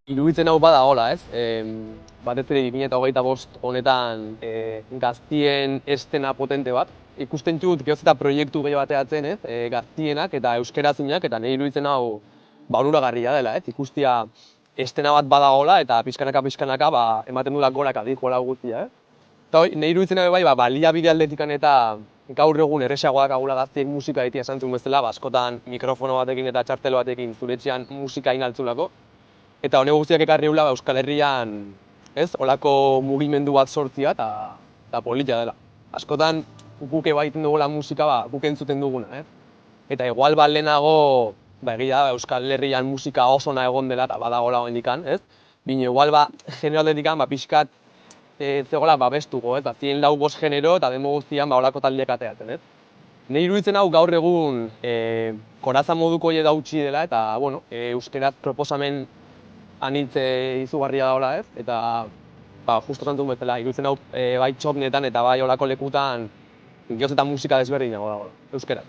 Iruditzen hau bada hola, ez? Batez ere 2025 honetan gaztien estena potente bat. Ikusten dut gehoz eta proiektu gehiago bateatzen, ez? Gaztienak eta euskerazinak, eta nire iruditzen hau onuragarria dela, ez? Ikustia estena bat badagola eta pixkanaka ematen duela gorak adikola guztia, ez? Eta nire iruditzen hau bai, baliabide aldetikan eta gaur egun erresagoak agula gaztiek musika egitea esan zuen bezala, askotan mikrofono batekin eta txartelo batekin zure etxean musika egin altzulako. Eta honek guztiak ekarri hula Euskal Herrian, ez, holako mugimendu bat sortzia eta polita dela. Askotan, guk ebaiten dugula musika, guk entzuten duguna, ez? Eta igual lehenago, egia da, Euskal Herrian musika oso ona egon dela eta badagoela hendikan, ez? Bino, igual genero aldetikan, pixkat zegoela bestuko, ez? Zien lau bost genero eta demo guztian holako taldeak ateatzen, ez? Nire iruditzen hau gaur egun koraza moduko hile dautxi dela eta, bueno, euskeraz proposamen anitz izugarria daola, ez? Eta, justo zantun bezala, iruditzen hau bai txornetan eta bai olako lekutan gehoz eta musika desberdinago dago, euskera.